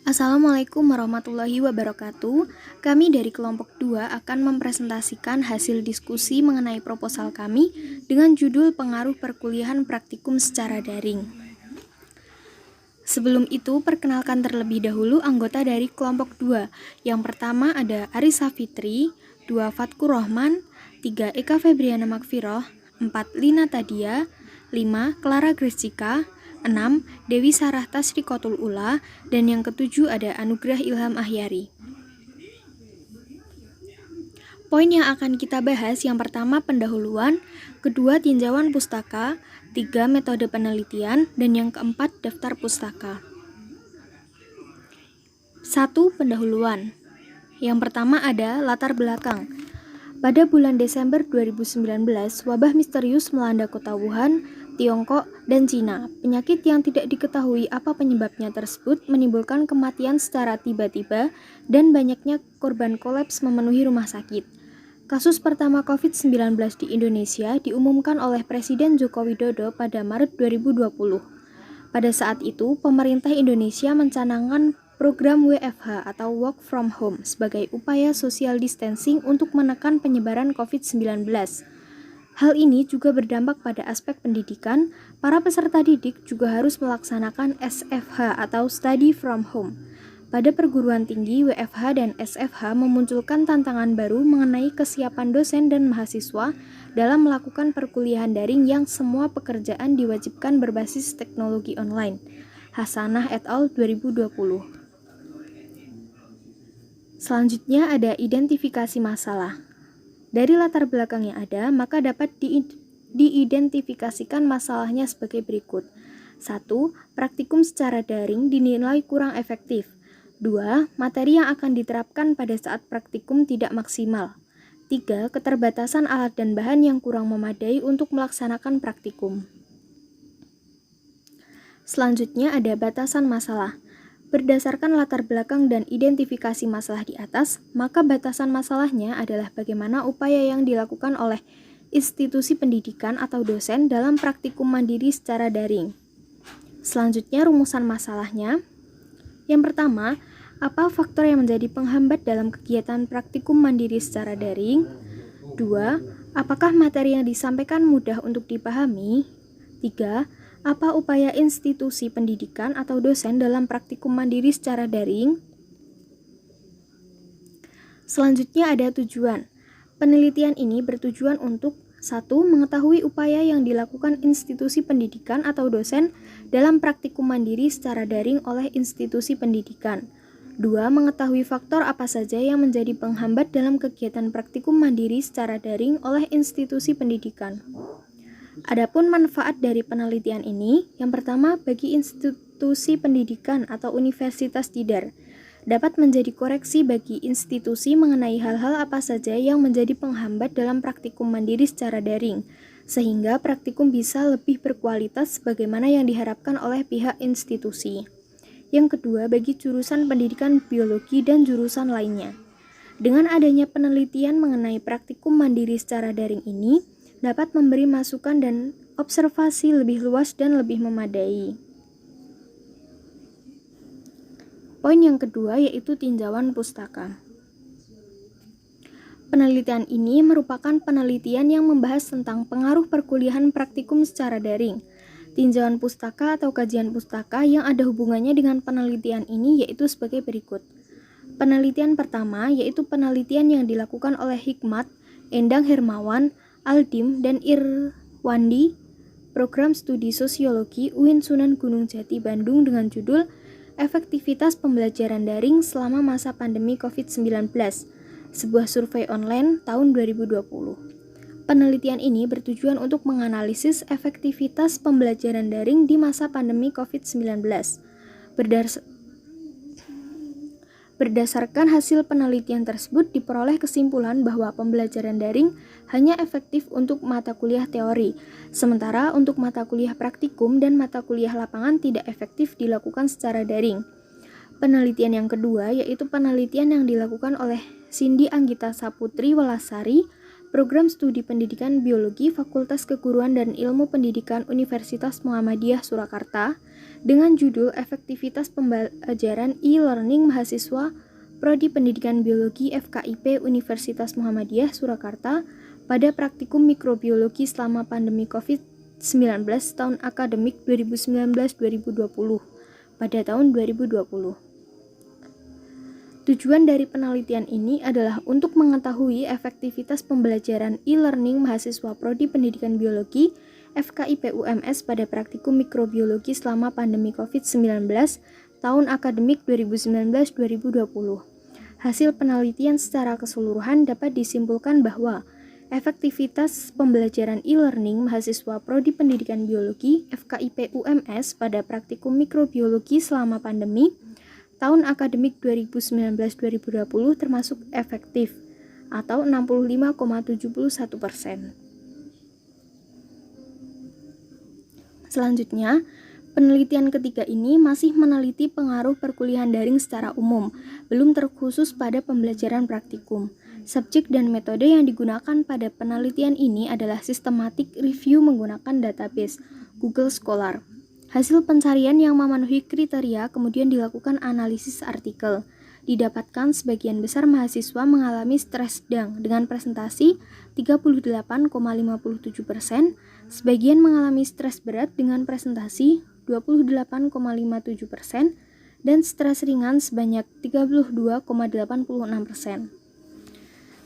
Assalamualaikum warahmatullahi wabarakatuh. Kami dari kelompok 2 akan mempresentasikan hasil diskusi mengenai proposal kami dengan judul Pengaruh Perkuliahan Praktikum Secara Daring. Sebelum itu, perkenalkan terlebih dahulu anggota dari kelompok 2. Yang pertama ada Arisa Fitri, 2 Fatkur Rohman, 3 Eka Febriana Makfiroh, 4 Lina Tadia, 5 Clara Gresika, 6 Dewi Sarah Tasrikotul Ula, dan yang ketujuh ada Anugrah Ilham Ahyari. Poin yang akan kita bahas yang pertama pendahuluan, kedua tinjauan pustaka, 3 metode penelitian, dan yang keempat daftar pustaka. 1. Pendahuluan. Yang pertama ada latar belakang. Pada bulan Desember 2019, wabah misterius melanda kota Wuhan, Tiongkok, dan Cina. Penyakit yang tidak diketahui apa penyebabnya tersebut menimbulkan kematian secara tiba-tiba dan banyaknya korban kolaps memenuhi rumah sakit. Kasus pertama COVID-19 di Indonesia diumumkan oleh Presiden Joko Widodo pada Maret 2020. Pada saat itu, pemerintah Indonesia mencanangkan program WFH atau Work from Home sebagai upaya social distancing untuk menekan penyebaran COVID-19. Hal ini juga berdampak pada aspek pendidikan. Para peserta didik juga harus melaksanakan SFH atau Study from Home. Pada perguruan tinggi, WFH dan SFH memunculkan tantangan baru mengenai kesiapan dosen dan mahasiswa dalam melakukan perkuliahan daring yang semua pekerjaan diwajibkan berbasis teknologi online. Hasanah et al. 2020. Selanjutnya ada identifikasi masalah. Dari latar belakang yang ada, maka dapat diidentifikasikan masalahnya sebagai berikut. 1. Praktikum secara daring dinilai kurang efektif. 2. Materi yang akan diterapkan pada saat praktikum tidak maksimal. 3. Keterbatasan alat dan bahan yang kurang memadai untuk melaksanakan praktikum. Selanjutnya ada batasan masalah. Berdasarkan latar belakang dan identifikasi masalah di atas, maka batasan masalahnya adalah bagaimana upaya yang dilakukan oleh institusi pendidikan atau dosen dalam praktikum mandiri secara daring. Selanjutnya rumusan masalahnya. Yang pertama, apa faktor yang menjadi penghambat dalam kegiatan praktikum mandiri secara daring? 2. Apakah materi yang disampaikan mudah untuk dipahami? 3. Apa upaya institusi pendidikan atau dosen dalam praktikum mandiri secara daring? Selanjutnya ada tujuan. Penelitian ini bertujuan untuk 1. Mengetahui upaya yang dilakukan institusi pendidikan atau dosen dalam praktikum mandiri secara daring oleh institusi pendidikan. 2. Mengetahui faktor apa saja yang menjadi penghambat dalam kegiatan praktikum mandiri secara daring oleh institusi pendidikan. Adapun manfaat dari penelitian ini, yang pertama bagi institusi pendidikan atau universitas tidar, dapat menjadi koreksi bagi institusi mengenai hal-hal apa saja yang menjadi penghambat dalam praktikum mandiri secara daring, sehingga praktikum bisa lebih berkualitas sebagaimana yang diharapkan oleh pihak institusi. Yang kedua, bagi jurusan pendidikan biologi dan jurusan lainnya. Dengan adanya penelitian mengenai praktikum mandiri secara daring ini, dapat memberi masukan dan observasi lebih luas dan lebih memadai. Poin yang kedua yaitu tinjauan pustaka. Penelitian ini merupakan penelitian yang membahas tentang pengaruh perkuliahan praktikum secara daring. Tinjauan pustaka atau kajian pustaka yang ada hubungannya dengan penelitian ini yaitu sebagai berikut. Penelitian pertama yaitu penelitian yang dilakukan oleh Hikmat, Endang Hermawan, Aldim, dan Irwandi, Program Studi Sosiologi UIN Sunan Gunung Jati Bandung dengan judul Efektivitas Pembelajaran Daring Selama Masa Pandemi COVID-19, sebuah survei online tahun 2020. Penelitian ini bertujuan untuk menganalisis efektivitas pembelajaran daring di masa pandemi COVID-19. Berdasarkan hasil penelitian tersebut diperoleh kesimpulan bahwa pembelajaran daring hanya efektif untuk mata kuliah teori, sementara untuk mata kuliah praktikum dan mata kuliah lapangan tidak efektif dilakukan secara daring. Penelitian yang kedua yaitu penelitian yang dilakukan oleh Cindy Anggita Saputri Welasari, Program Studi Pendidikan Biologi Fakultas Keguruan dan Ilmu Pendidikan Universitas Muhammadiyah Surakarta dengan judul Efektivitas Pembelajaran E-Learning Mahasiswa Prodi Pendidikan Biologi FKIP Universitas Muhammadiyah Surakarta pada praktikum mikrobiologi selama pandemi COVID-19 tahun akademik 2019-2020 pada tahun 2020. Tujuan dari penelitian ini adalah untuk mengetahui efektivitas pembelajaran e-learning mahasiswa Prodi Pendidikan Biologi FKIP UMS pada praktikum mikrobiologi selama pandemi COVID-19 tahun akademik 2019-2020. Hasil penelitian secara keseluruhan dapat disimpulkan bahwa efektivitas pembelajaran e-learning mahasiswa Prodi Pendidikan Biologi FKIP UMS pada praktikum mikrobiologi selama pandemi tahun akademik 2019-2020 termasuk efektif atau 65,71%. Selanjutnya, penelitian ketiga ini masih meneliti pengaruh perkuliahan daring secara umum, belum terkhusus pada pembelajaran praktikum. Subjek dan metode yang digunakan pada penelitian ini adalah systematic review menggunakan database Google Scholar. Hasil pencarian yang memenuhi kriteria kemudian dilakukan analisis artikel. Didapatkan sebagian besar mahasiswa mengalami stres sedang dengan presentasi 38,57%, sebagian mengalami stres berat dengan presentasi 28,57%, dan stres ringan sebanyak 32,86%.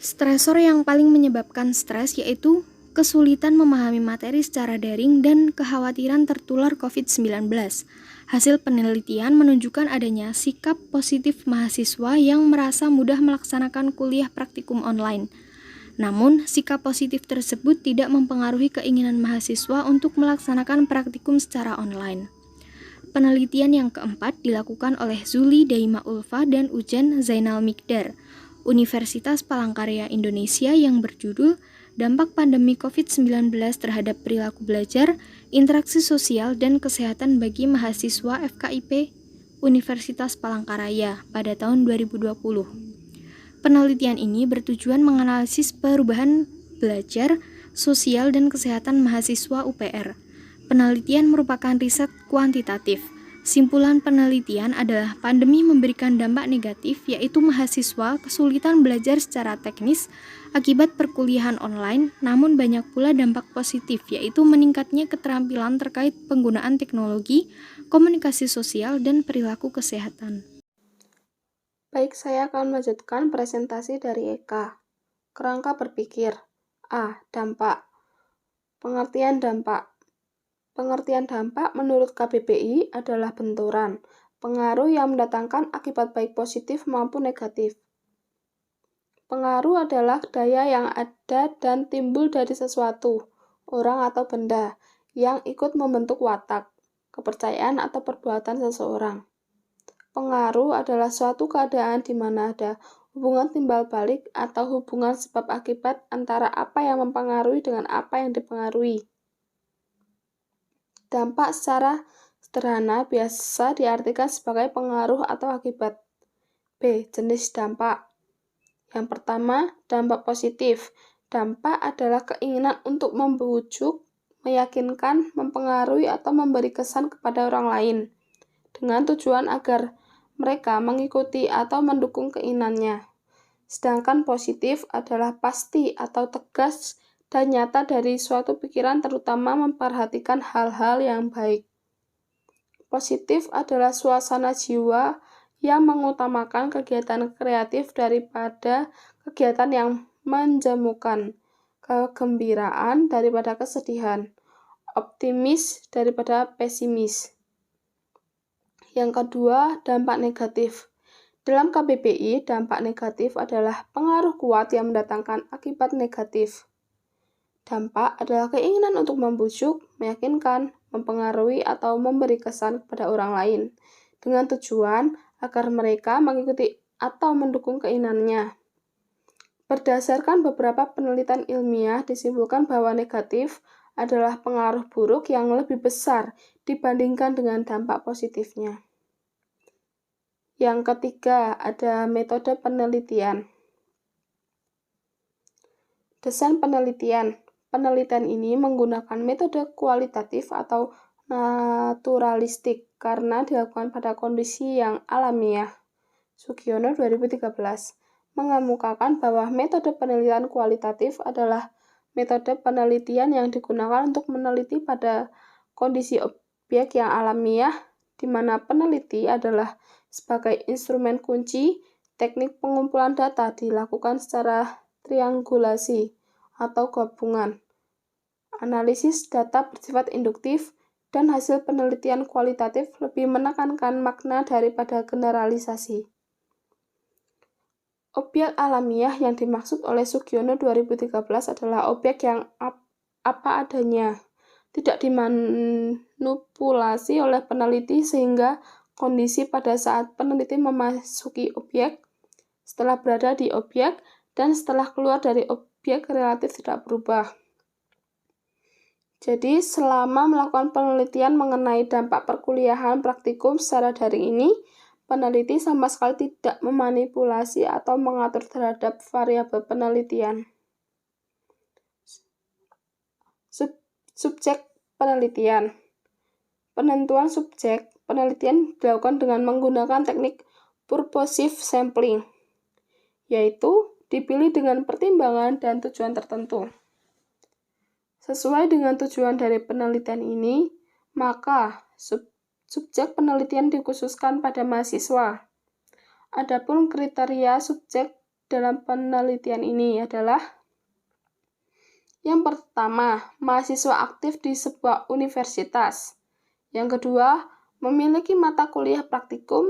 Stresor yang paling menyebabkan stres yaitu kesulitan memahami materi secara daring dan kekhawatiran tertular COVID-19. Hasil penelitian menunjukkan adanya sikap positif mahasiswa yang merasa mudah melaksanakan kuliah praktikum online. Namun, sikap positif tersebut tidak mempengaruhi keinginan mahasiswa untuk melaksanakan praktikum secara online. Penelitian yang keempat dilakukan oleh Zuli Daima Ulfa dan Ujen Zainal Mikdar, Universitas Palangkaraya Indonesia yang berjudul Dampak Pandemi COVID-19 terhadap Perilaku Belajar, Interaksi Sosial, dan Kesehatan bagi Mahasiswa FKIP Universitas Palangkaraya pada tahun 2020. Penelitian ini bertujuan menganalisis perubahan belajar, sosial, dan kesehatan mahasiswa UPR. Penelitian merupakan riset kuantitatif. Simpulan penelitian adalah pandemi memberikan dampak negatif, yaitu mahasiswa kesulitan belajar secara teknis akibat perkuliahan online, namun banyak pula dampak positif, yaitu meningkatnya keterampilan terkait penggunaan teknologi, komunikasi sosial, dan perilaku kesehatan. Baik, saya akan melanjutkan presentasi dari Eka. Kerangka berpikir. A. Dampak. Pengertian dampak. Pengertian dampak menurut KBBI adalah benturan, pengaruh yang mendatangkan akibat baik positif maupun negatif. Pengaruh adalah daya yang ada dan timbul dari sesuatu, orang atau benda, yang ikut membentuk watak, kepercayaan atau perbuatan seseorang. Pengaruh adalah suatu keadaan di mana ada hubungan timbal balik atau hubungan sebab akibat antara apa yang mempengaruhi dengan apa yang dipengaruhi. Dampak secara sederhana biasa diartikan sebagai pengaruh atau akibat. B. Jenis dampak. Yang pertama, dampak positif. Dampak adalah keinginan untuk membujuk, meyakinkan, mempengaruhi, atau memberi kesan kepada orang lain, dengan tujuan agar mereka mengikuti atau mendukung keinginannya. Sedangkan positif adalah pasti atau tegas dan nyata dari suatu pikiran, terutama memperhatikan hal-hal yang baik. Positif adalah suasana jiwa yang mengutamakan kegiatan kreatif daripada kegiatan yang menjemukan, kegembiraan daripada kesedihan, optimis daripada pesimis. Yang kedua, dampak negatif. Dalam KBBI, dampak negatif adalah pengaruh kuat yang mendatangkan akibat negatif. Dampak adalah keinginan untuk membujuk, meyakinkan, mempengaruhi, atau memberi kesan kepada orang lain, dengan tujuan agar mereka mengikuti atau mendukung keinginannya. Berdasarkan beberapa penelitian ilmiah, disimpulkan bahwa negatif adalah pengaruh buruk yang lebih besar dibandingkan dengan dampak positifnya. Yang ketiga, ada metode penelitian. Pesan penelitian. Penelitian ini menggunakan metode kualitatif atau naturalistik karena dilakukan pada kondisi yang alamiah. Sugiono 2013 mengemukakan bahwa metode penelitian kualitatif adalah metode penelitian yang digunakan untuk meneliti pada kondisi objek yang alamiah, di mana peneliti adalah sebagai instrumen kunci. Teknik pengumpulan data dilakukan secara triangulasi atau gabungan. Analisis data bersifat induktif, dan hasil penelitian kualitatif lebih menekankan makna daripada generalisasi. Objek alamiah yang dimaksud oleh Sugiono 2013 adalah objek yang apa adanya, tidak dimanipulasi oleh peneliti sehingga kondisi pada saat peneliti memasuki objek, setelah berada di objek, dan setelah keluar dari objek relatif tidak berubah. Jadi, selama melakukan penelitian mengenai dampak perkuliahan praktikum secara daring ini, peneliti sama sekali tidak memanipulasi atau mengatur terhadap variabel penelitian. Subjek penelitian. Penentuan subjek penelitian dilakukan dengan menggunakan teknik purposive sampling, yaitu dipilih dengan pertimbangan dan tujuan tertentu. Sesuai dengan tujuan dari penelitian ini, maka subjek penelitian dikhususkan pada mahasiswa. Adapun kriteria subjek dalam penelitian ini adalah: yang pertama, mahasiswa aktif di sebuah universitas. Yang kedua, memiliki mata kuliah praktikum.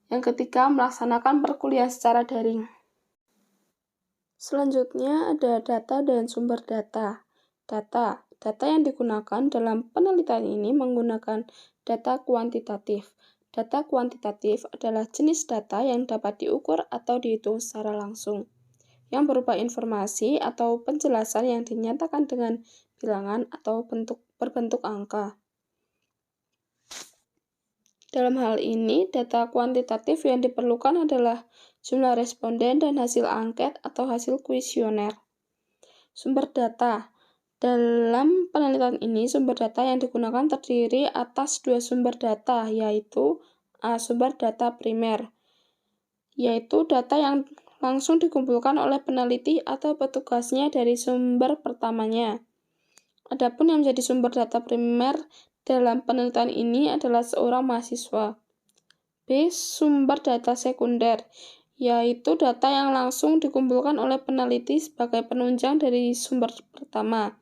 Yang ketiga, melaksanakan perkuliahan secara daring. Selanjutnya ada data dan sumber data. Data yang digunakan dalam penelitian ini menggunakan data kuantitatif. Data kuantitatif adalah jenis data yang dapat diukur atau dihitung secara langsung, yang berupa informasi atau penjelasan yang dinyatakan dengan bilangan atau berbentuk angka. Dalam hal ini, data kuantitatif yang diperlukan adalah jumlah responden dan hasil angket atau hasil kuesioner. Sumber data. Dalam penelitian ini, sumber data yang digunakan terdiri atas dua sumber data, yaitu sumber data primer, yaitu data yang langsung dikumpulkan oleh peneliti atau petugasnya dari sumber pertamanya. Adapun yang menjadi sumber data primer dalam penelitian ini adalah seorang mahasiswa. B. Sumber data sekunder, yaitu data yang langsung dikumpulkan oleh peneliti sebagai penunjang dari sumber pertama.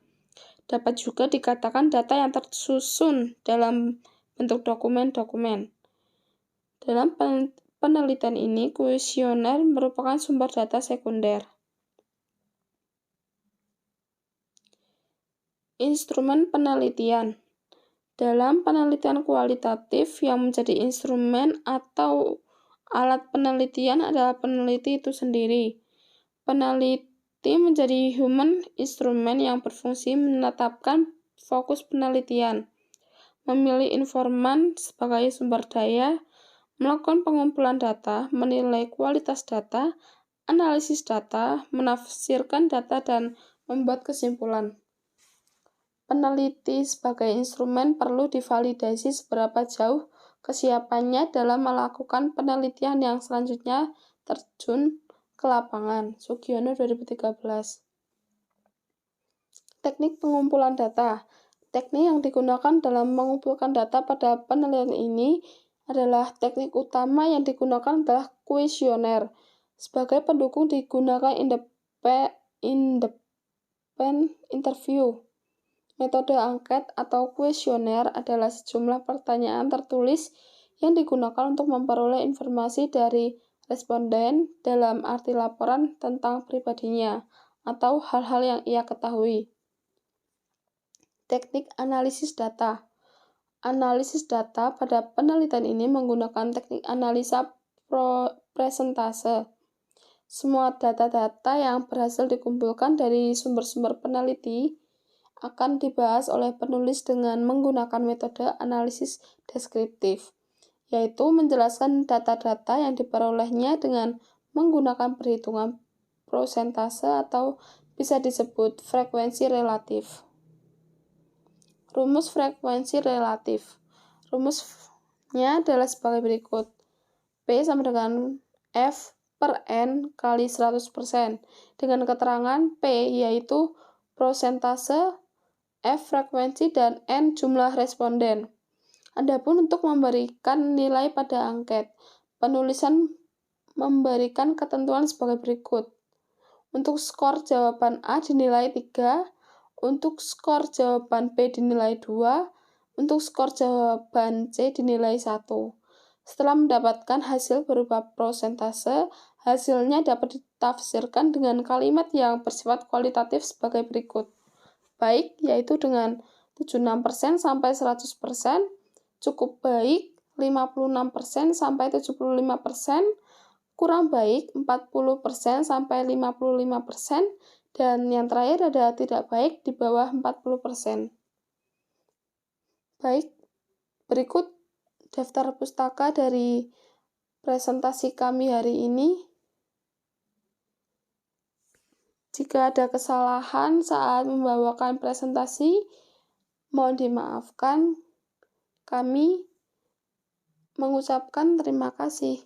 Dapat juga dikatakan data yang tersusun dalam bentuk dokumen-dokumen. Dalam penelitian ini, kuesioner merupakan sumber data sekunder. Instrumen penelitian. Dalam penelitian kualitatif, yang menjadi instrumen atau alat penelitian adalah peneliti itu sendiri. Peneliti menjadi human instrument yang berfungsi menetapkan fokus penelitian, memilih informan sebagai sumber daya, melakukan pengumpulan data, menilai kualitas data, analisis data, menafsirkan data, dan membuat kesimpulan. Peneliti sebagai instrumen perlu divalidasi seberapa jauh kesiapannya dalam melakukan penelitian yang selanjutnya terjun ke lapangan. Sugiono 2013. Teknik pengumpulan data. Teknik yang digunakan dalam mengumpulkan data pada penelitian ini adalah teknik utama yang digunakan adalah kuesioner. Sebagai pendukung digunakan independent interview. Metode angket atau kuesioner adalah sejumlah pertanyaan tertulis yang digunakan untuk memperoleh informasi dari responden dalam arti laporan tentang pribadinya atau hal-hal yang ia ketahui. Teknik analisis data. Analisis data pada penelitian ini menggunakan teknik analisa presentase. Semua data-data yang berhasil dikumpulkan dari sumber-sumber peneliti akan dibahas oleh penulis dengan menggunakan metode analisis deskriptif, yaitu menjelaskan data-data yang diperolehnya dengan menggunakan perhitungan prosentase atau bisa disebut frekuensi relatif. Rumus frekuensi relatif. Rumusnya adalah sebagai berikut. P sama dengan F per N kali 100%. Dengan keterangan P yaitu prosentase, F frekuensi, dan N jumlah responden. Adapun untuk memberikan nilai pada angket, penulisan memberikan ketentuan sebagai berikut. Untuk skor jawaban A dinilai 3, untuk skor jawaban B dinilai 2, untuk skor jawaban C dinilai 1. Setelah mendapatkan hasil berupa prosentase, hasilnya dapat ditafsirkan dengan kalimat yang bersifat kualitatif sebagai berikut. Baik, yaitu dengan 76% sampai 100%, cukup baik 56% sampai 75%, kurang baik 40% sampai 55%, dan yang terakhir ada tidak baik di bawah 40%. Baik, berikut daftar pustaka dari presentasi kami hari ini. Jika ada kesalahan saat membawakan presentasi, mohon dimaafkan. Kami mengucapkan terima kasih.